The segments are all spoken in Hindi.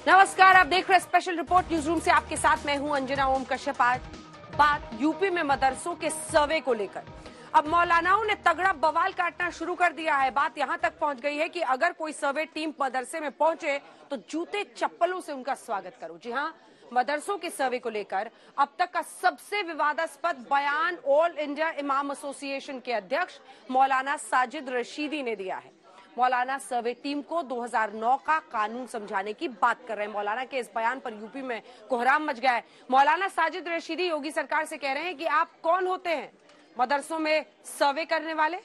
नमस्कार, आप देख रहे हैं स्पेशल रिपोर्ट न्यूज रूम से। आपके साथ मैं हूं अंजना ओम कश्यप। आज बात यूपी में मदरसों के सर्वे को लेकर। अब मौलानाओं ने तगड़ा बवाल काटना शुरू कर दिया है। बात यहां तक पहुंच गई है कि अगर कोई सर्वे टीम मदरसे में पहुंचे तो जूते चप्पलों से उनका स्वागत करो। जी हां, मदरसों के सर्वे को लेकर अब तक का सबसे विवादास्पद बयान ऑल इंडिया इमाम एसोसिएशन के अध्यक्ष मौलाना साजिद रशीदी ने दिया है। मौलाना सर्वे टीम को 2009 का कानून समझाने की बात कर रहे हैं। मौलाना के इस बयान पर यूपी में कोहराम मच गया है। मौलाना साजिद रशीदी योगी सरकार से कह रहे हैं कि आप कौन होते हैं मदरसों में सर्वे करने वाले।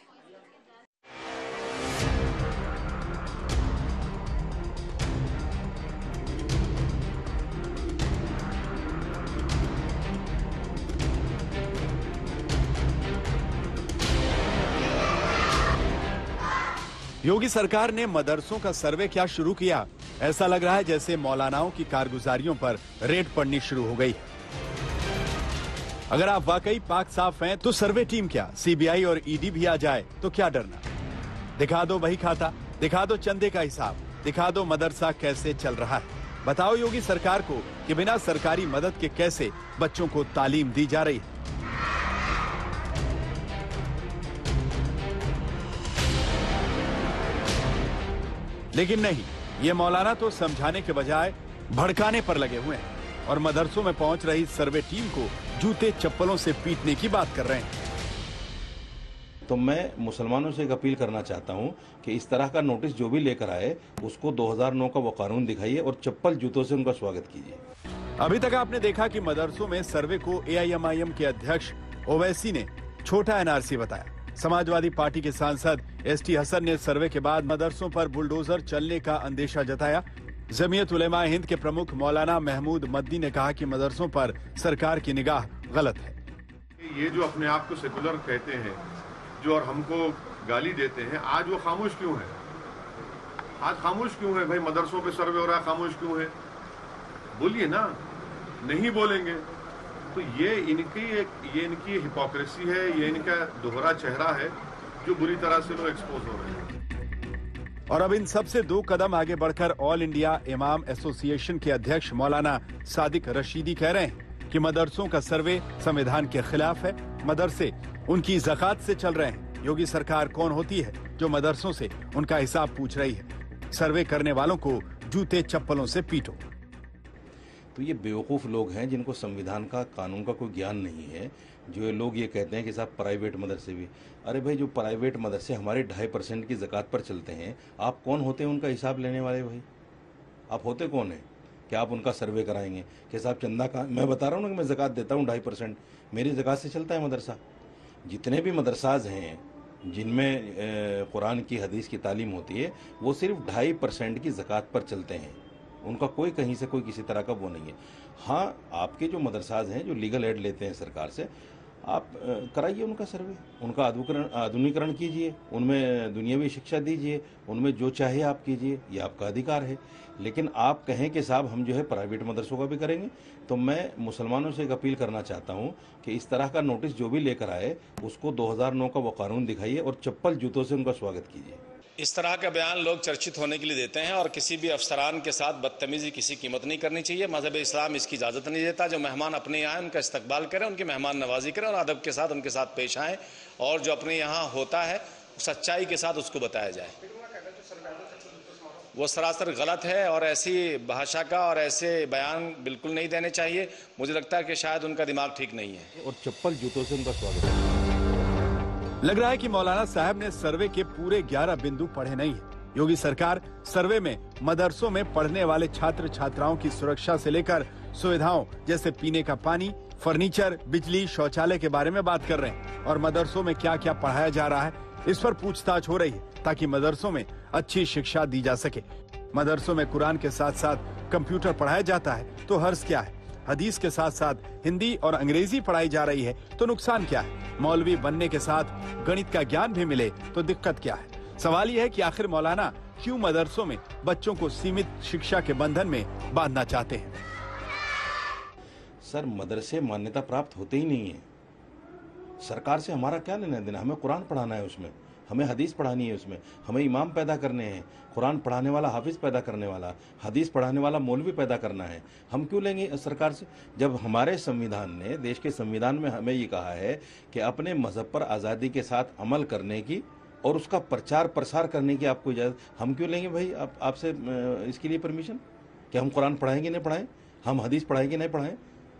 योगी सरकार ने मदरसों का सर्वे क्या शुरू किया? ऐसा लग रहा है जैसे मौलानाओं की कारगुजारियों पर रेड पड़नी शुरू हो गई। अगर आप वाकई पाक साफ हैं तो सर्वे टीम क्या, सीबीआई और ईडी भी आ जाए तो क्या डरना। दिखा दो बही खाता, दिखा दो चंदे का हिसाब, दिखा दो मदरसा कैसे चल रहा है। बताओ योगी सरकार को कि बिना सरकारी मदद के कैसे बच्चों को तालीम दी जा रही है। लेकिन नहीं, ये मौलाना तो समझाने के बजाय भड़काने पर लगे हुए हैं और मदरसों में पहुंच रही सर्वे टीम को जूते चप्पलों से पीटने की बात कर रहे हैं। तो मैं मुसलमानों से एक अपील करना चाहता हूं कि इस तरह का नोटिस जो भी लेकर आए उसको 2009 का वो कानून दिखाइए और चप्पल जूतों से उनका स्वागत कीजिए। अभी तक आपने देखा कि मदरसों में सर्वे को एआईएमआईएम के अध्यक्ष ओवैसी ने छोटा एनआरसी बताया। समाजवादी पार्टी के सांसद एसटी हसन ने सर्वे के बाद मदरसों पर बुलडोजर चलने का अंदेशा जताया। जमीयत उलेमा हिंद के प्रमुख मौलाना महमूद मद्दी ने कहा कि मदरसों पर सरकार की निगाह गलत है। ये जो अपने आप को सेकुलर कहते हैं जो और हमको गाली देते हैं, आज वो खामोश क्यों है? आज खामोश क्यों है भाई? मदरसों पे सर्वे हो रहा है, खामोश क्यों है? बोलिए ना। नहीं बोलेंगे तो ये इनकी हिपोक्रेसी है, ये इनका दोहरा चेहरा है जो बुरी तरह से लोग एक्सपोज हो रहे हैं। और अब इन सबसे 2 कदम आगे बढ़कर ऑल इंडिया इमाम एसोसिएशन के अध्यक्ष मौलाना सादिक रशीदी कह रहे हैं कि मदरसों का सर्वे संविधान के खिलाफ है। मदरसे उनकी ज़कात से चल रहे हैं। योगी सरकार कौन होती है जो मदरसों से उनका हिसाब पूछ रही है? सर्वे करने वालों को जूते चप्पलों से पीटो। तो ये बेवकूफ़ लोग हैं जिनको संविधान का, कानून का कोई ज्ञान नहीं है। जो ये लोग ये कहते हैं कि साहब प्राइवेट मदरसे भी, अरे भाई जो प्राइवेट मदरसे हमारे 2.5% की ज़कात पर चलते हैं, आप कौन होते हैं उनका हिसाब लेने वाले? भाई आप होते कौन हैं कि आप उनका सर्वे कराएंगे कि साहब चंदा का? मैं बता रहा हूँ ना कि मैं ज़कात देता हूँ 2.5%, मेरी ज़कात से चलता है मदरसा। जितने भी मदरसाज हैं जिनमें कुरान की, हदीस की तालीम होती है, वो सिर्फ 2.5% की ज़कात पर चलते हैं। उनका कोई कहीं से कोई किसी तरह का वो नहीं है। हाँ, आपके जो मदरसाज हैं जो लीगल एड लेते हैं सरकार से, आप कराइए उनका सर्वे, उनका आधुनिकरण कीजिए, उनमें दुनियावी शिक्षा दीजिए, उनमें जो चाहे आप कीजिए, ये आपका अधिकार है। लेकिन आप कहें कि साहब हम जो है प्राइवेट मदरसों का भी करेंगे, तो मैं मुसलमानों से एक अपील करना चाहता हूँ कि इस तरह का नोटिस जो भी लेकर आए उसको 2009 का वो कानून दिखाइए और चप्पल जूतों से उनका स्वागत कीजिए। इस तरह का बयान लोग चर्चित होने के लिए देते हैं और किसी भी अफसरान के साथ बदतमीजी किसी कीमत नहीं करनी चाहिए। मजहब इस्लाम इसकी इजाज़त नहीं देता। जो मेहमान अपने यहाँ उनका इस्तकबाल करें, उनकी मेहमान नवाजी करें और अदब के साथ उनके साथ पेश आएँ और जो अपने यहाँ होता है सच्चाई के साथ उसको बताया जाए। वो सरासर गलत है और ऐसी भाषा का और ऐसे बयान बिल्कुल नहीं देने चाहिए। मुझे लगता है कि शायद उनका दिमाग ठीक नहीं है। और चप्पल जूतों से उनका स्वागत है। लग रहा है कि मौलाना साहब ने सर्वे के पूरे 11 बिंदु पढ़े नहीं है। योगी सरकार सर्वे में मदरसों में पढ़ने वाले छात्र छात्राओं की सुरक्षा से लेकर सुविधाओं जैसे पीने का पानी, फर्नीचर, बिजली, शौचालय के बारे में बात कर रहे हैं और मदरसों में क्या क्या पढ़ाया जा रहा है इस पर पूछताछ हो रही है ताकि मदरसों में अच्छी शिक्षा दी जा सके। मदरसों में कुरान के साथ साथ कंप्यूटर पढ़ाया जाता है तो हर्ज क्या है? हदीस के साथ साथ हिंदी और अंग्रेजी पढ़ाई जा रही है तो नुकसान क्या है? मौलवी बनने के साथ गणित का ज्ञान भी मिले तो दिक्कत क्या है? सवाल यह है कि आखिर मौलाना क्यों मदरसों में बच्चों को सीमित शिक्षा के बंधन में बांधना चाहते हैं? सर, मदरसे मान्यता प्राप्त होते ही नहीं है। सरकार से हमारा क्या लेना देना? हमें कुरान पढ़ाना है उसमें। हमें हदीस पढ़ानी है, उसमें हमें इमाम पैदा करने हैं, कुरान पढ़ाने वाला हाफिज़ पैदा करने वाला, हदीस पढ़ाने वाला मौलवी पैदा करना है। हम क्यों लेंगे सरकार से, जब हमारे संविधान ने, देश के संविधान में हमें ये कहा है कि अपने मज़हब पर आज़ादी के साथ अमल करने की और उसका प्रचार प्रसार करने की आपको इजाज़त, हम क्यों लेंगे भाई आपसे इसके लिए परमिशन कि हम कुरान पढ़ाएंगे नहीं पढ़ाएं, हम हदीस पढ़ाएंगे नहीं पढ़ाएं?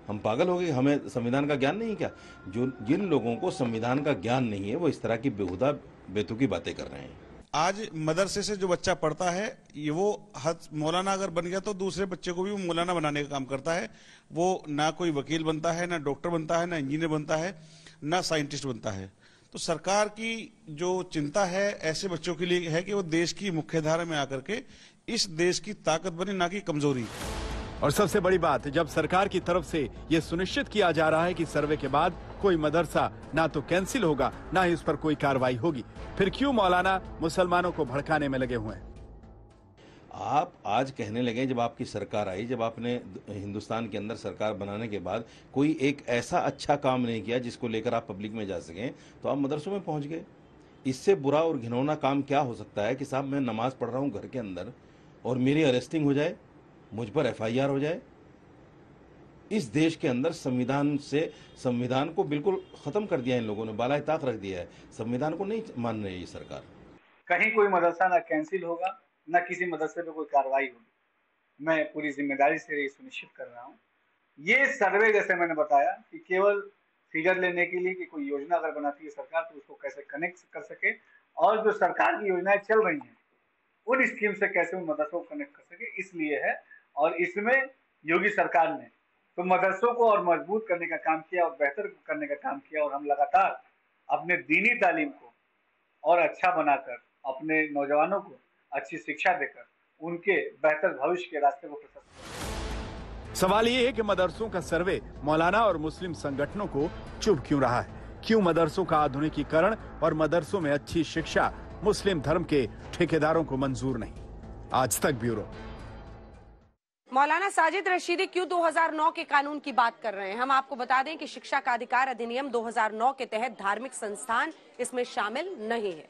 हम पागल हो गए? हमें संविधान का ज्ञान नहीं क्या? जिन लोगों को संविधान का ज्ञान नहीं है वो इस तरह की बेहुदा बेतुकी बातें कर रहे हैं। आज मदरसे से जो बच्चा पढ़ता है, ये वो मौलाना अगर बन गया तो दूसरे बच्चे को भी वो मौलाना बनाने का काम करता है। वो ना कोई वकील बनता है, ना डॉक्टर बनता है, ना इंजीनियर बनता है, ना साइंटिस्ट बनता है। तो सरकार की जो चिंता है ऐसे बच्चों के लिए है कि वो देश की मुख्यधारा में आकर के इस देश की ताकत बने, ना कि कमजोरी। और सबसे बड़ी बात, जब सरकार की तरफ से यह सुनिश्चित किया जा रहा है कि सर्वे के बाद कोई मदरसा ना तो कैंसिल होगा, ना ही उस पर कोई कार्रवाई होगी, फिर क्यों मौलाना मुसलमानों को भड़काने में लगे हुए हैं? आप आज कहने लगे, जब आपकी सरकार आई, जब आपने हिंदुस्तान के अंदर सरकार बनाने के बाद कोई एक ऐसा अच्छा काम नहीं किया जिसको लेकर आप पब्लिक में जा सकें, तो आप मदरसों में पहुंच गए। इससे बुरा और घिनौना काम क्या हो सकता है कि साहब मैं नमाज पढ़ रहा हूं घर के अंदर और मेरी अरेस्टिंग हो जाए, मुझ पर FIR हो जाए। इस देश के अंदर संविधान को बिल्कुल खत्म कर दिया इन लोगों ने, बाला ताक रख दिया है। संविधान को नहीं मान रही है सरकार। कहीं कोई मदरसा ना कैंसिल होगा, ना किसी मदरसे पे कोई कार्रवाई होगी। मैं पूरी जिम्मेदारी से ये सुनिश्चित कर रहा हूँ। ये सर्वे, जैसे मैंने बताया, कि केवल फिगर लेने के लिए कि कोई योजना अगर बनाती है सरकार तो उसको कैसे कनेक्ट कर सके, और जो सरकार की योजनाएं चल रही हैं उन स्कीम से कैसे उन मदरसों को कनेक्ट कर सके, इसलिए है। और इसमें योगी सरकार ने तो मदरसों को और मजबूत करने का काम किया और बेहतर करने का काम किया, और हम लगातार अपने दीनी तालीम को और अच्छा बनाकर, अपने नौजवानों को अच्छी शिक्षा देकर उनके बेहतर भविष्य के रास्ते को प्रशस्त। सवाल ये है कि मदरसों का सर्वे मौलाना और मुस्लिम संगठनों को चुभ क्यों रहा है? क्यों मदरसों का आधुनिकीकरण और मदरसों में अच्छी शिक्षा मुस्लिम धर्म के ठेकेदारों को मंजूर नहीं? आज तक ब्यूरो। मौलाना साजिद रशीदी क्यों 2009 के कानून की बात कर रहे हैं? हम आपको बता दें कि शिक्षा का अधिकार अधिनियम 2009 के तहत धार्मिक संस्थान इसमें शामिल नहीं है।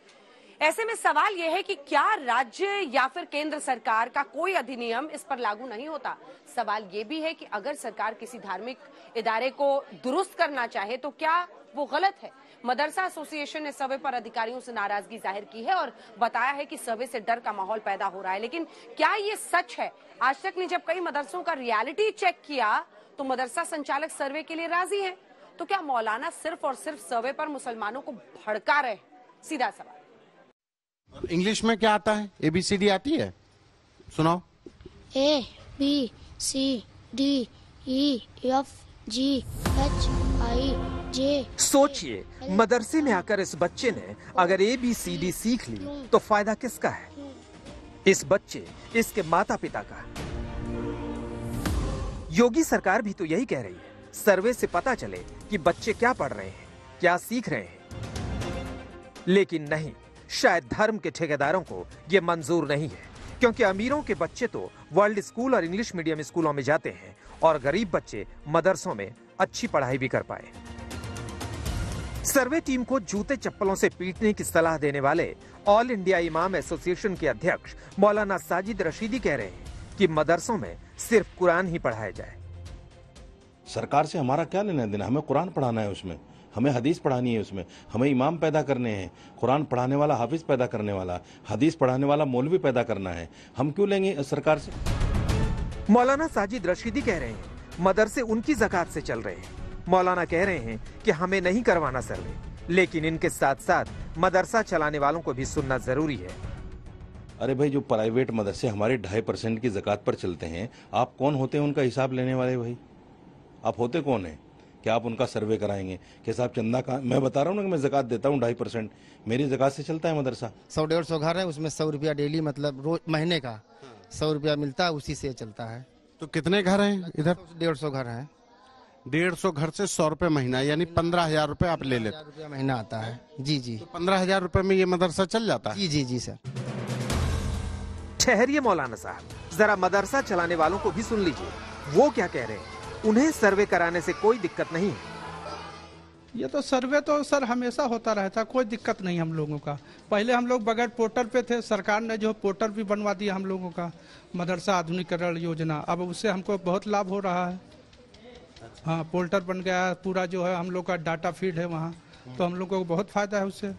ऐसे में सवाल यह है कि क्या राज्य या फिर केंद्र सरकार का कोई अधिनियम इस पर लागू नहीं होता? सवाल ये भी है कि अगर सरकार किसी धार्मिक इदारे को दुरुस्त करना चाहे तो क्या वो गलत है? मदरसा एसोसिएशन ने सर्वे पर अधिकारियों से नाराजगी जाहिर की है और बताया है कि सर्वे से डर का माहौल पैदा हो रहा है। लेकिन क्या ये सच है? आज तक ने जब कई मदरसों का रियलिटी चेक किया तो मदरसा संचालक सर्वे के लिए राजी हैं। तो क्या मौलाना सिर्फ और सिर्फ सर्वे पर मुसलमानों को भड़का रहे? सीधा सवाल। इंग्लिश में क्या आता है? ABCD आती है? सुनाओ। ABCDEFGHIJ। सोचिए, मदरसे में आकर इस बच्चे ने अगर ABCD सीख ली तो फायदा किसका है? इस बच्चे, इसके माता पिता का। योगी सरकार भी तो यही कह रही है, सर्वे से पता चले कि बच्चे क्या पढ़ रहे हैं, क्या सीख रहे हैं। लेकिन नहीं, शायद धर्म के ठेकेदारों को यह मंजूर नहीं है, क्योंकि अमीरों के बच्चे तो वर्ल्ड स्कूल और इंग्लिश मीडियम स्कूलों में जाते हैं और गरीब बच्चे मदरसों में अच्छी पढ़ाई भी कर पाए। सर्वे टीम को जूते चप्पलों से पीटने की सलाह देने वाले ऑल इंडिया इमाम एसोसिएशन के अध्यक्ष मौलाना साजिद रशीदी कह रहे हैं कि मदरसों में सिर्फ कुरान ही पढ़ाया जाए। सरकार से हमारा क्या लेना देना? हमें कुरान पढ़ाना है, उसमें हमें हदीस पढ़ानी है, उसमें हमें इमाम पैदा करने हैं, कुरान पढ़ाने वाला हाफिज पैदा करने वाला, हदीस पढ़ाने वाला मौलवी पैदा करना है। हम क्यों लेंगे सरकार से? मौलाना साजिद रशीदी कह रहे हैं मदरसे उनकी ज़कात से चल रहे हैं। मौलाना कह रहे हैं कि हमें नहीं करवाना सर्वे, लेकिन इनके साथ साथ मदरसा चलाने वालों को भी सुनना जरूरी है। अरे भाई, जो प्राइवेट मदरसे हमारे 2.5% की ज़कात पर चलते हैं, आप कौन होते हैं उनका हिसाब लेने वाले? भाई आप होते कौन हैं कि आप उनका सर्वे कराएंगे कि साहब चंदा का? मैं बता रहा हूँ ना कि मैं ज़कात देता हूँ 2.5%, मेरी ज़कात से चलता है मदरसा। 100-150 घर है, उसमें 100 रुपया डेली, मतलब रोज महीने का 100 रुपया मिलता है, उसी से चलता है। तो कितने घर हैं इधर? 150 घर है। 150 घर से 100 रुपए महीना, यानी 15,000 रुपए आप ले लेते? 15,000 रुपया महीना आता है। जी जी। तो 15,000 रुपए में ये मदरसा चल जाता है? जी जी जी सर। ठहरिए मौलाना साहब, जरा मदरसा चलाने वालों को भी सुन लीजिए, वो क्या कह रहे हैं। उन्हें सर्वे कराने से कोई दिक्कत नहीं है। ये तो सर्वे तो सर हमेशा होता रहता, कोई दिक्कत नहीं हम लोगों का। पहले हम लोग बगैर पोर्टल पे थे, सरकार ने जो पोर्टल भी बनवा दिया हम लोगों का, मदरसा आधुनिकीकरण योजना, अब उससे हमको बहुत लाभ हो रहा है। हाँ, पोर्टल बन गया, पूरा जो है हम लोग का डाटा फीड है वहाँ, तो हम लोग को बहुत फायदा है उससे।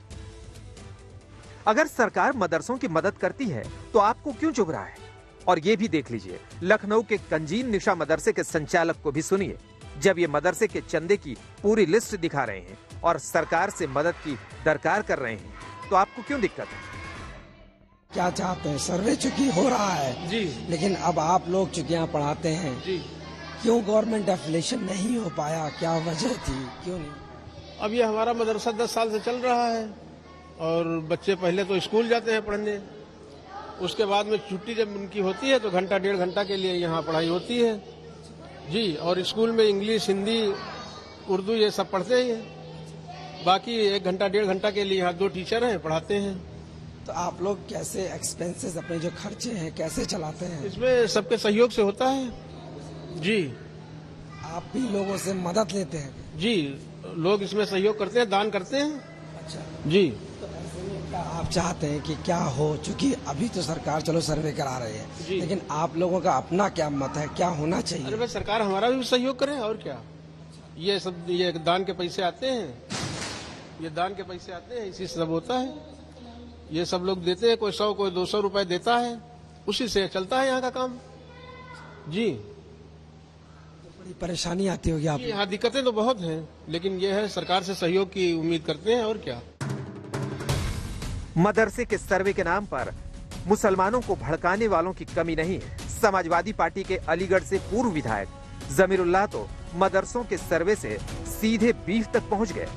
अगर सरकार मदरसों की मदद करती है तो आपको क्यों चुभ रहा है? और ये भी देख लीजिए, लखनऊ के कंजीन निशा मदरसे के संचालक को भी सुनिए, जब ये मदरसे के चंदे की पूरी लिस्ट दिखा रहे हैं और सरकार से मदद की दरकार कर रहे हैं, तो आपको क्यों दिक्कत है? क्या चाहते हैं? सर्वे चूंकि हो रहा है जी, लेकिन अब आप लोग चूंकि यहाँ पढ़ाते हैं जी, क्यों गवर्नमेंट एफिलिएशन नहीं हो पाया? क्या वजह थी, क्यों नहीं? अब ये हमारा मदरसा 10 साल से चल रहा है और बच्चे पहले तो स्कूल जाते हैं पढ़ने, उसके बाद में छुट्टी जब उनकी होती है तो घंटा 1.5 घंटा के लिए यहाँ पढ़ाई होती है जी। और स्कूल में इंग्लिश, हिंदी, उर्दू ये सब पढ़ते हैं। बाकी 1 घंटा 1.5 घंटा के लिए यहाँ 2 टीचर हैं, पढ़ाते हैं। तो आप लोग कैसे एक्सपेंसेस, अपने जो खर्चे हैं कैसे चलाते हैं? इसमें सबके सहयोग से होता है जी। आप भी लोगों से मदद लेते हैं? जी, लोग इसमें सहयोग करते हैं, दान करते हैं। अच्छा जी। तो ऐसे में क्या आप चाहते हैं कि क्या हो? चूंकि अभी तो सरकार चलो सर्वे करा रही है, लेकिन आप लोगों का अपना क्या मत है, क्या होना चाहिए? अरे भाई, सरकार हमारा भी सहयोग करे और क्या। ये सब ये दान के पैसे आते हैं, ये दान के पैसे आते हैं, इसी से सब होता है। ये सब लोग देते हैं, कोई 100 कोई 200 रुपए देता है, उसी से चलता है यहाँ का काम जी। बड़ी परेशानी आती होगी आपको? यहाँ दिक्कतें तो बहुत हैं, लेकिन ये है सरकार से सहयोग की उम्मीद करते हैं और क्या। मदरसे के सर्वे के नाम पर मुसलमानों को भड़काने वालों की कमी नहीं है। समाजवादी पार्टी के अलीगढ़ से पूर्व विधायक जमीरुल्लाह तो मदरसों के सर्वे से सीधे बीफ तक पहुंच गए।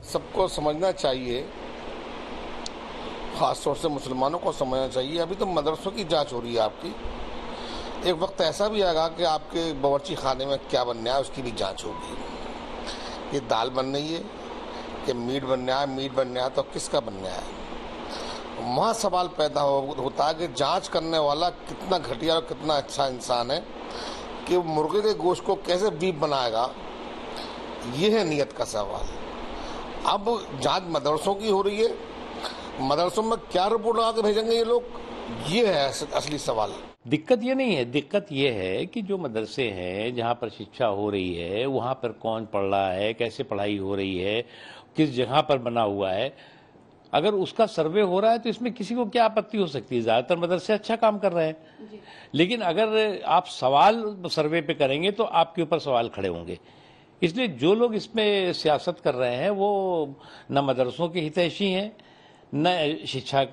सबको समझना चाहिए, खासतौर से मुसलमानों को समझना चाहिए। अभी तो मदरसों की जांच हो रही है आपकी, एक वक्त ऐसा भी आएगा कि आपके बावर्ची खाने में क्या बनना है उसकी भी जांच होगी। ये दाल बन रही है कि मीट बनना है, मीट बनना है तो किसका बनना है? वहाँ सवाल पैदा होता है कि जांच करने वाला कितना घटिया और कितना अच्छा इंसान है कि मुर्गे के गोश्त को कैसे बीफ बनाएगा। ये है नियत का सवाल। अब जांच मदरसों की हो रही है, मदरसों में क्या रिपोर्ट लगा के भेजेंगे ये लोग, ये है असली सवाल। दिक्कत ये नहीं है, दिक्कत ये है कि जो मदरसे हैं जहाँ पर शिक्षा हो रही है वहाँ पर कौन पढ़ रहा है, कैसे पढ़ाई हो रही है, किस जगह पर बना हुआ है। अगर उसका सर्वे हो रहा है तो इसमें किसी को क्या आपत्ति हो सकती है? ज़्यादातर मदरसे अच्छा काम कर रहे हैं। लेकिन अगर आप सवाल सर्वे पे करेंगे तो आपके ऊपर सवाल खड़े होंगे। इसलिए जो लोग इसमें सियासत कर रहे हैं वो न मदरसों के हितैषी हैं, न शिक्षा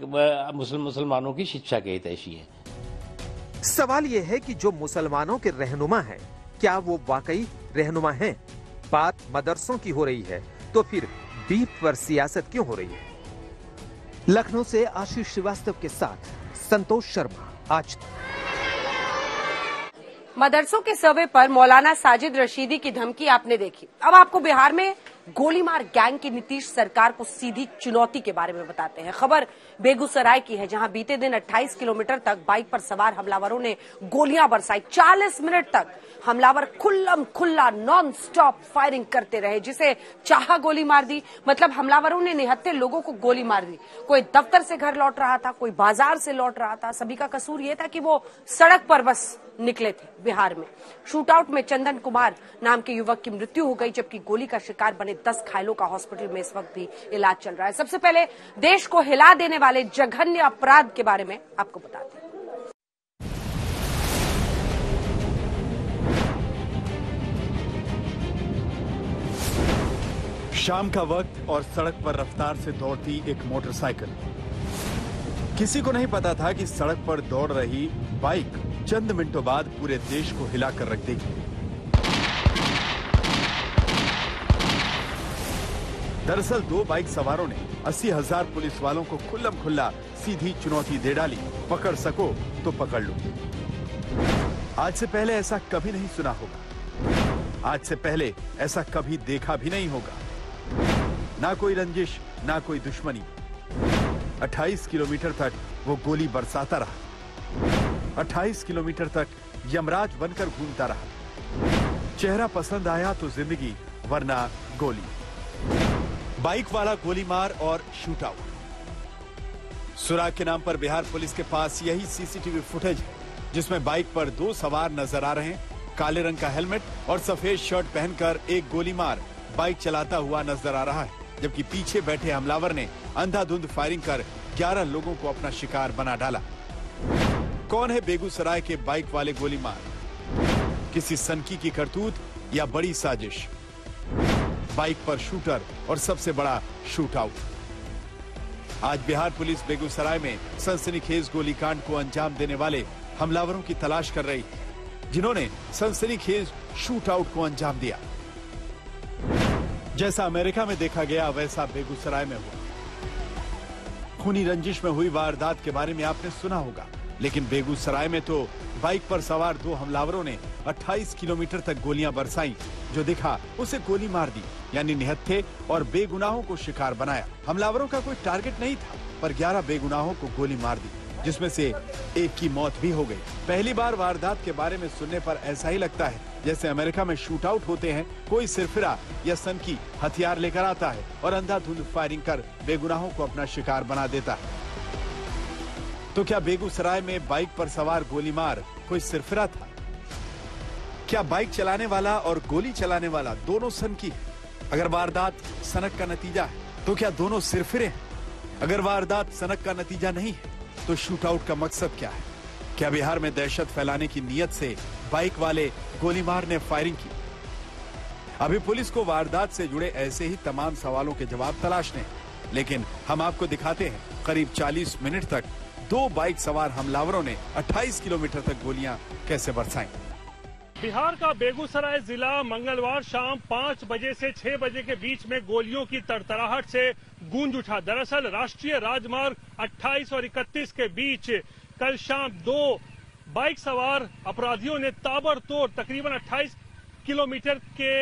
मुसलमानों की शिक्षा के हितैषी हैं। सवाल यह है कि जो मुसलमानों के रहनुमा हैं, क्या वो वाकई रहनुमा हैं? बात मदरसों की हो रही है तो फिर बीफ पर सियासत क्यों हो रही है? लखनऊ से आशीष श्रीवास्तव के साथ संतोष शर्मा, आज तक। मदरसों के सर्वे पर मौलाना साजिद रशीदी की धमकी आपने देखी। अब आपको बिहार में गोलीमार गैंग की नीतीश सरकार को सीधी चुनौती के बारे में बताते हैं। खबर बेगूसराय की है, जहां बीते दिन 28 किलोमीटर तक बाइक पर सवार हमलावरों ने गोलियां बरसाई। 40 मिनट तक हमलावर खुल्लम खुल्ला नॉन स्टॉप फायरिंग करते रहे, जिसे चाहा गोली मार दी। मतलब हमलावरों ने निहत्थे लोगों को गोली मार दी। कोई दफ्तर से घर लौट रहा था, कोई बाजार से लौट रहा था। सभी का कसूर यह था कि वो सड़क पर बस निकले थे। बिहार में शूटआउट में चंदन कुमार नाम के युवक की मृत्यु हो गई, जबकि गोली का शिकार बने 10 घायलों का हॉस्पिटल में इस वक्त भी इलाज चल रहा है। सबसे पहले देश को हिला देने वाले जघन्य अपराध के बारे में आपको बताते हैं। शाम का वक्त और सड़क पर रफ्तार से दौड़ती एक मोटरसाइकिल। किसी को नहीं पता था कि सड़क पर दौड़ रही बाइक चंद मिनटों बाद पूरे देश को हिलाकर रख देगी। दरअसल 2 बाइक सवारों ने 80,000 पुलिस वालों को खुल्लम खुल्ला सीधी चुनौती दे डाली, पकड़ सको तो पकड़ लो। आज से पहले ऐसा कभी नहीं सुना होगा, आज से पहले ऐसा कभी देखा भी नहीं होगा। ना कोई रंजिश, ना कोई दुश्मनी। 28 किलोमीटर तक वो गोली बरसाता रहा, 28 किलोमीटर तक यमराज बनकर घूमता रहा। चेहरा पसंद आया तो जिंदगी, वरना गोली। बाइक वाला गोली मार और शूट आउट। सुराग के नाम पर बिहार पुलिस के पास यही सीसीटीवी फुटेज है जिसमें बाइक पर 2 सवार नजर आ रहे हैं। काले रंग का हेलमेट और सफेद शर्ट पहनकर एक गोली मार बाइक चलाता हुआ नजर आ रहा है, जबकि पीछे बैठे हमलावर ने अंधाधुंध फायरिंग कर 11 लोगों को अपना शिकार बना डाला। कौन है बेगूसराय के बाइक वाले गोली मार? किसी सनकी की करतूत या बड़ी साजिश? बाइक पर शूटर और सबसे बड़ा शूट आउट। आज बिहार पुलिस बेगूसराय में सनसनीखेज गोलीकांड को अंजाम देने वाले हमलावरों की तलाश कर रही है, जिन्होंने सनसनीखेज शूट आउट को अंजाम दिया। जैसा अमेरिका में देखा गया वैसा बेगूसराय में हुआ। खूनी रंजिश में हुई वारदात के बारे में आपने सुना होगा, लेकिन बेगूसराय में तो बाइक पर सवार 2 हमलावरों ने 28 किलोमीटर तक गोलियां बरसाई। जो दिखा उसे गोली मार दी, यानी निहत्थे और बेगुनाहों को शिकार बनाया। हमलावरों का कोई टारगेट नहीं था, पर 11 बेगुनाहों को गोली मार दी, जिसमें से एक की मौत भी हो गई। पहली बार वारदात के बारे में सुनने पर ऐसा ही लगता है जैसे अमेरिका में शूट आउट होते हैं, कोई सिरफिरा या सनकी हथियार लेकर आता है और अंधाधुंध फायरिंग कर बेगुनाहों को अपना शिकार बना देता है। तो क्या बेगूसराय में बाइक पर सवार गोली मार कोई सिरफिरा था? क्या बाइक चलाने वाला और गोली चलाने वाला दोनों सनकी है? अगर वारदात सनक का नतीजा है तो क्या दोनों सिरफिरे हैं? अगर वारदात सनक का नतीजा नहीं है तो शूट आउट का मकसद क्या है? क्या बिहार में दहशत फैलाने की नीयत से बाइक वाले गोली मार ने फायरिंग की? अभी पुलिस को वारदात से जुड़े ऐसे ही तमाम सवालों के जवाब तलाशने हैं, लेकिन हम आपको दिखाते हैं करीब 40 मिनट तक 2 बाइक सवार हमलावरों ने 28 किलोमीटर तक गोलियां कैसे बरसाई। बिहार का बेगूसराय जिला मंगलवार शाम 5 बजे से 6 बजे के बीच में गोलियों की तड़तड़ाहट से गूंज उठा। दरअसल राष्ट्रीय राजमार्ग 28 और 31 के बीच कल शाम 2 बाइक सवार अपराधियों ने ताबड़तोड़ तकरीबन 28 किलोमीटर के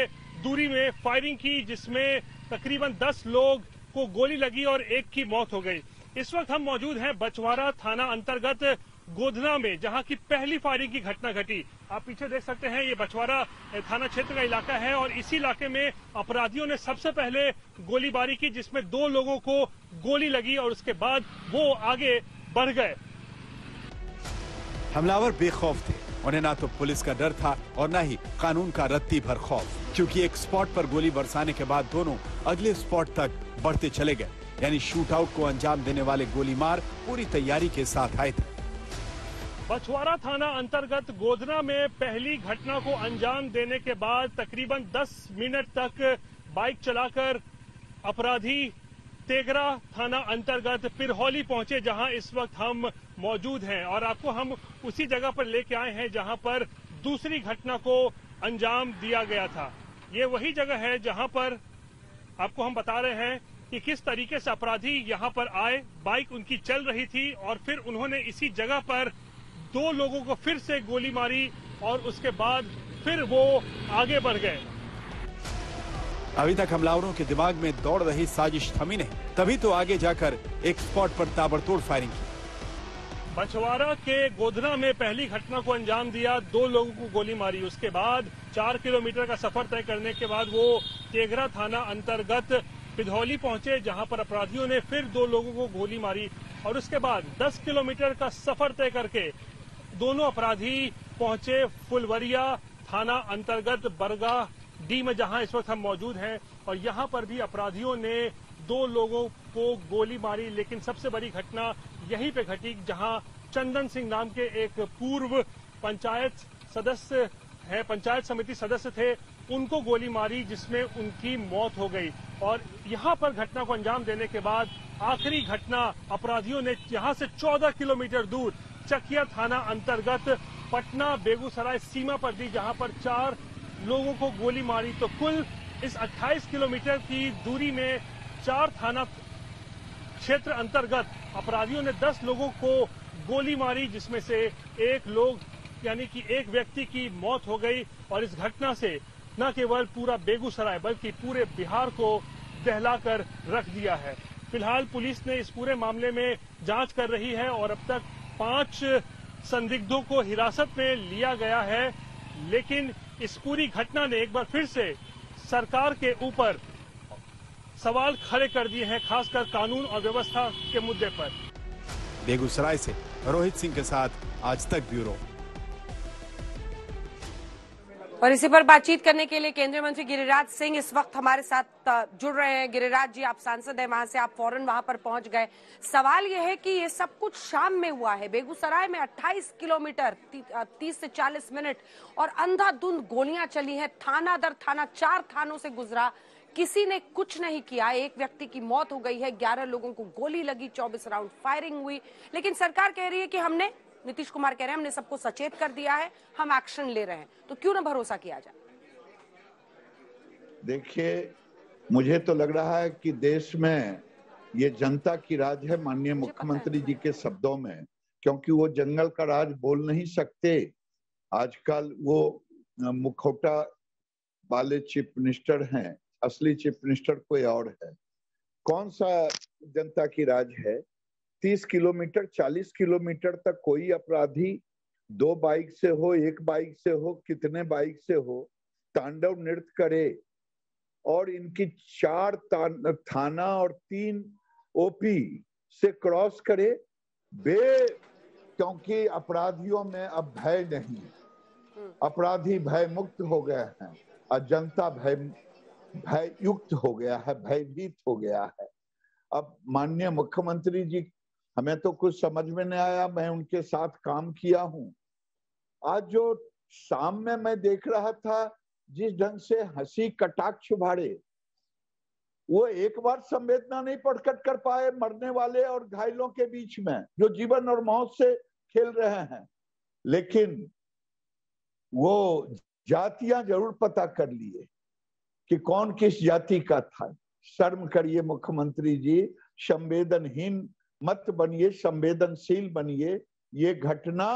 दूरी में फायरिंग की, जिसमें तकरीबन 10 लोग को गोली लगी और एक की मौत हो गई। इस वक्त हम मौजूद हैं बछवाड़ा थाना अंतर्गत गोधना में, जहां की पहली फायरिंग की घटना घटी। आप पीछे देख सकते हैं, ये बछवाड़ा थाना क्षेत्र का इलाका है और इसी इलाके में अपराधियों ने सबसे पहले गोलीबारी की, जिसमें 2 लोगों को गोली लगी और उसके बाद वो आगे बढ़ गए। हमलावर बेखौफ थे, उन्हें ना तो पुलिस का डर था और ना ही कानून का रत्ती भर खौफ, क्योंकि एक स्पॉट पर गोली बरसाने के बाद दोनों अगले स्पॉट तक बढ़ते चले गए। यानी शूट आउट को अंजाम देने वाले गोलीमार पूरी तैयारी के साथ आए थे। बछवाड़ा थाना अंतर्गत गोधना में पहली घटना को अंजाम देने के बाद तकरीबन 10 मिनट तक बाइक चलाकर अपराधी तेगरा थाना अंतर्गत पिरहौली पहुंचे, जहां इस वक्त हम मौजूद हैं और आपको हम उसी जगह पर लेके आए हैं जहां पर दूसरी घटना को अंजाम दिया गया था। ये वही जगह है जहां पर आपको हम बता रहे हैं कि किस तरीके से अपराधी यहां पर आए। बाइक उनकी चल रही थी और फिर उन्होंने इसी जगह पर 2 लोगों को फिर से गोली मारी और उसके बाद फिर वो आगे बढ़ गए। अभी तक हमलावरों के दिमाग में दौड़ रही साजिश थमी नहीं, तभी तो आगे जाकर एक स्पॉट पर ताबड़तोड़ फायरिंग की। बछवाड़ा के गोधना में पहली घटना को अंजाम दिया, 2 लोगों को गोली मारी। उसके बाद 4 किलोमीटर का सफर तय करने के बाद वो तेगरा थाना अंतर्गत पिधौली पहुंचे, जहां पर अपराधियों ने फिर 2 लोगों को गोली मारी और उसके बाद 10 किलोमीटर का सफर तय करके दोनों अपराधी पहुंचे फुलवरिया थाना अंतर्गत बरगाह डी में, जहां इस वक्त हम मौजूद हैं। और यहां पर भी अपराधियों ने 2 लोगों को गोली मारी, लेकिन सबसे बड़ी घटना यहीं पे घटी, जहां चंदन सिंह नाम के एक पूर्व पंचायत सदस्य है, पंचायत समिति सदस्य थे, उनको गोली मारी, जिसमें उनकी मौत हो गई। और यहां पर घटना को अंजाम देने के बाद आखिरी घटना अपराधियों ने यहां से 14 किलोमीटर दूर चकिया थाना अंतर्गत पटना बेगूसराय सीमा पर दी, जहां पर 4 लोगों को गोली मारी। तो कुल इस 28 किलोमीटर की दूरी में 4 थाना क्षेत्र अंतर्गत अपराधियों ने 10 लोगों को गोली मारी, जिसमें से एक व्यक्ति की मौत हो गई। और इस घटना से न केवल पूरा बेगूसराय बल्कि पूरे बिहार को दहलाकर रख दिया है। फिलहाल पुलिस ने इस पूरे मामले में जांच कर रही है और अब तक 5 संदिग्धों को हिरासत में लिया गया है, लेकिन इस पूरी घटना ने एक बार फिर से सरकार के ऊपर सवाल खड़े कर दिए हैं, खासकर कानून और व्यवस्था के मुद्दे पर। बेगूसराय से रोहित सिंह के साथ आज तक ब्यूरो। और इसी पर बातचीत करने के लिए केंद्रीय मंत्री गिरिराज सिंह इस वक्त हमारे साथ जुड़ रहे हैं। गिरिराज जी, आप सांसद हैं, वहां से आप फौरन वहां पर पहुंच गए। सवाल यह है कि ये सब कुछ शाम में हुआ है। बेगूसराय में 28 किलोमीटर 30 से 40 मिनट और अंधाधुंध गोलियां चली हैं। थाना दर थाना 4 थानों से गुजरा, किसी ने कुछ नहीं किया। एक व्यक्ति की मौत हो गई है, 11 लोगों को गोली लगी, 24 राउंड फायरिंग हुई। लेकिन सरकार कह रही है कि हमने, नीतीश कुमार कह रहे हैं, हमने सबको सचेत कर दिया है, हम एक्शन ले रहे हैं। तो क्यों ना भरोसा किया जाए? देखिए, मुझे तो लग रहा है कि देश में ये जनता की राज है, माननीय मुख्यमंत्री जी के शब्दों में, क्योंकि वो जंगल का राज बोल नहीं सकते। आजकल वो मुखौटा वाले चीफ मिनिस्टर हैं, असली चीफ मिनिस्टर कोई और है। कौन सा जनता की राज है? 30 किलोमीटर 40 किलोमीटर तक कोई अपराधी 2 बाइक से हो, 1 बाइक से हो, कितने बाइक से हो, तांडव नृत्य करे और इनकी 4 थाना और 3 ओपी से क्रॉस करे क्योंकि अपराधियों में अब भय नहीं, अपराधी भय मुक्त हो गए हैं और जनता भय युक्त हो गया है, भयभीत हो गया है। अब माननीय मुख्यमंत्री जी, हमें तो कुछ समझ में नहीं आया, मैं उनके साथ काम किया हूं। आज जो शाम में मैं देख रहा था, जिस ढंग से हंसी कटाक्ष भाड़े, वो एक बार संवेदना नहीं प्रकट कर पाए मरने वाले और घायलों के बीच में, जो जीवन और मौत से खेल रहे हैं। लेकिन वो जातियां जरूर पता कर लिए कि कौन किस जाति का था। शर्म करिए मुख्यमंत्री जी, संवेदनहीन मत बनिए, संवेदनशील बनिए। ये घटना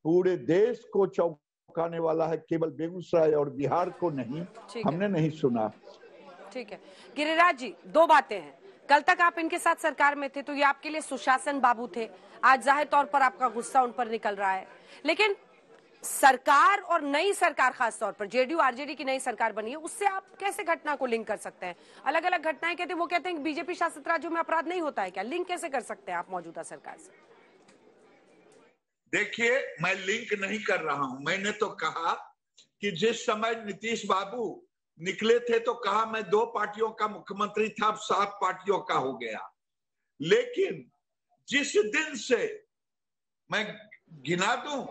पूरे देश को चौंकाने वाला है, केवल बेगूसराय और बिहार को नहीं। हमने नहीं सुना। ठीक है गिरिराज जी, 2 बातें हैं। कल तक आप इनके साथ सरकार में थे तो ये आपके लिए सुशासन बाबू थे। आज जाहिर तौर पर आपका गुस्सा उन पर निकल रहा है। लेकिन सरकार और नई सरकार, खास तौर पर जेडीयू आरजेडी की नई सरकार बनी है, उससे आप कैसे घटना को लिंक कर सकते हैं? अलग अलग घटनाएं कहते हैं, वो कहते हैं कि बीजेपी शासित राज्यों में अपराध नहीं होता है क्या? लिंक कैसे कर सकते हैं आप मौजूदा सरकार से? देखिए, मैं लिंक नहीं कर रहा हूं। मैंने तो कहा कि जिस समय नीतीश बाबू निकले थे तो कहा मैं 2 पार्टियों का मुख्यमंत्री था, अब 7 पार्टियों का हो गया। लेकिन जिस दिन से मैं गिना दूं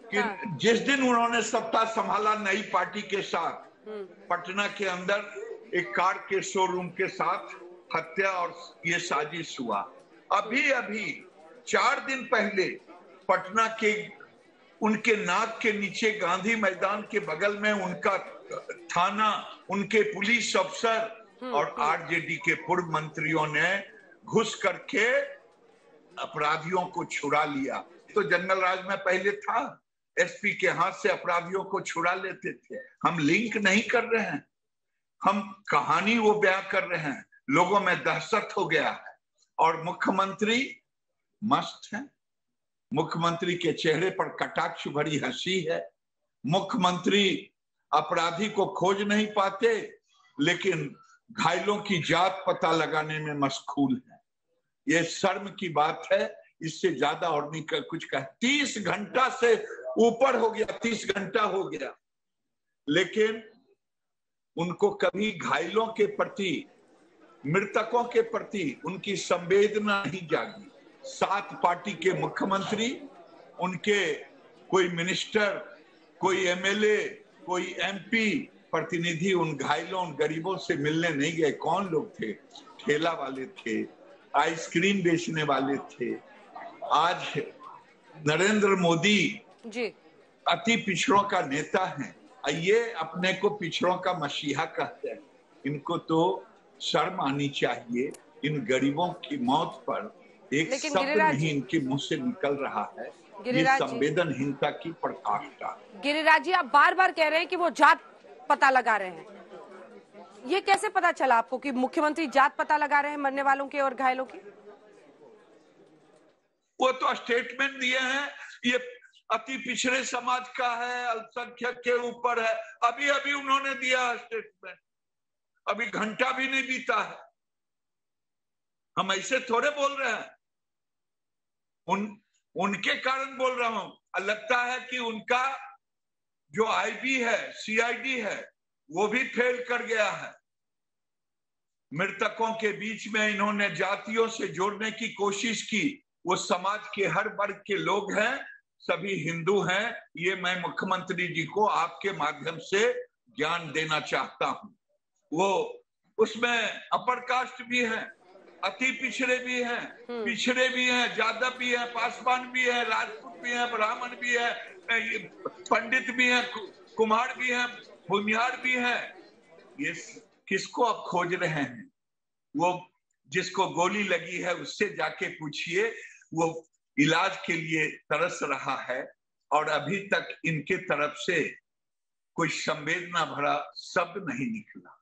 कि जिस दिन उन्होंने सत्ता संभाला नई पार्टी के साथ, पटना के अंदर एक कार के शोरूम के साथ हत्या और ये साजिश हुआ। अभी 4 दिन पहले पटना के उनके नाक के नीचे गांधी मैदान के बगल में उनका थाना, उनके पुलिस अफसर और आरजेडी के पूर्व मंत्रियों ने घुस करके अपराधियों को छुड़ा लिया। तो जंगल राज में पहले था, एसपी के हाथ से अपराधियों को छुड़ा लेते थे। हम लिंक नहीं कर रहे हैं, हम कहानी वो बयां कर रहे हैं। लोगों में दहशत हो गया है और मुख्यमंत्री मस्त है। मुख्यमंत्री के चेहरे पर कटाक्ष भरी हंसी है। मुख्यमंत्री अपराधी को खोज नहीं पाते, लेकिन घायलों की जात पता लगाने में मशगूल है। ये शर्म की बात है, इससे ज्यादा और नहीं कुछ कह। 30 घंटा से ऊपर हो गया, 30 घंटा हो गया, लेकिन उनको कभी घायलों के प्रति, मृतकों के प्रति उनकी संवेदना नहीं जागी। 7 पार्टी के मुख्यमंत्री, उनके कोई मिनिस्टर, कोई एमएलए, कोई एमपी प्रतिनिधि उन घायलों, उन गरीबों से मिलने नहीं गए। कौन लोग थे? ठेला वाले थे, आइसक्रीम बेचने वाले थे। आज नरेंद्र मोदी जी अति पिछड़ों का नेता है, ये अपने को पिछड़ों का मसीहा कहते हैं। इनको तो शर्म आनी चाहिए। इन गरीबों की मौत पर एक शब्द नहीं इनके मुंह से निकल रहा है। ये संवेदनहीनता की पराकाष्ठा। गिरिराज जी, आप बार बार कह रहे हैं कि वो जात पता लगा रहे हैं। ये कैसे पता चला आपको कि मुख्यमंत्री जात पता लगा रहे हैं मरने वालों के और घायलों की? वो तो स्टेटमेंट दिए हैं, ये अति पिछड़े समाज का है, अल्पसंख्यक के ऊपर है। अभी उन्होंने दिया स्टेटमेंट। अभी घंटा भी नहीं बीता है। हम ऐसे थोड़े बोल रहे हैं, उनके कारण बोल रहा हूं। लगता है कि उनका जो आईबी है, सीआईडी है, वो भी फेल कर गया है। मृतकों के बीच में इन्होंने जातियों से जोड़ने की कोशिश की। वो समाज के हर वर्ग के लोग हैं, सभी हिंदू हैं। ये मैं मुख्यमंत्री जी को आपके माध्यम से ज्ञान देना चाहता हूं। वो उसमें अपर कास्ट भी है, अति पिछड़े भी हैं, पिछड़े भी हैं, यादव भी है, पासवान भी है, राजपूत भी है, ब्राह्मण भी है, पंडित भी है, कुम्हार भी है, भूमिहार भी है। ये किसको आप खोज रहे हैं? वो जिसको गोली लगी है उससे जाके पूछिए, वो इलाज के लिए तरस रहा है और अभी तक इनके तरफ से कोई संवेदना भरा शब्द नहीं निकला।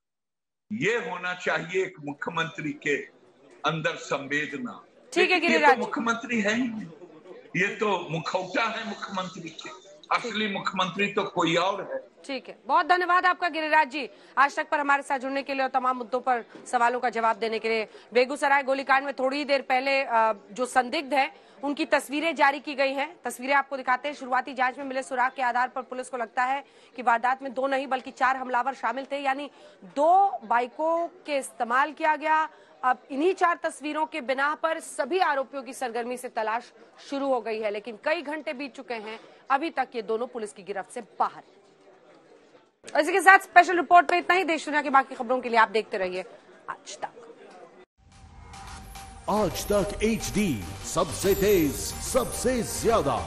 ये होना चाहिए एक मुख्यमंत्री के अंदर संवेदना। ठीक है ये गिरिराज, तो मुख्यमंत्री है ही नहीं, ये तो मुखौटा है मुख्यमंत्री के। असली मुख्यमंत्री तो कोई और है। ठीक है, बहुत धन्यवाद आपका गिरिराज जी, आज तक पर हमारे साथ जुड़ने के लिए और तमाम मुद्दों पर सवालों का जवाब देने के लिए। बेगूसराय गोलीकांड में थोड़ी देर पहले जो संदिग्ध है उनकी तस्वीरें जारी की गई हैं। तस्वीरें आपको दिखाते हैं। शुरुआती जांच में मिले सुराग के आधार पर पुलिस को लगता है कि वारदात में 2 नहीं बल्कि 4 हमलावर शामिल थे, यानी 2 बाइकों के इस्तेमाल किया गया। अब इन्हीं 4 तस्वीरों के बिना पर सभी आरोपियों की सरगर्मी से तलाश शुरू हो गई है, लेकिन कई घंटे बीत चुके हैं, अभी तक ये दोनों पुलिस की गिरफ्त से बाहर। इसी के साथ स्पेशल रिपोर्ट में इतना ही। देश दुनिया की बाकी खबरों के लिए आप देखते रहिए आज तक। आज तक HD, सबसे तेज, सबसे ज्यादा।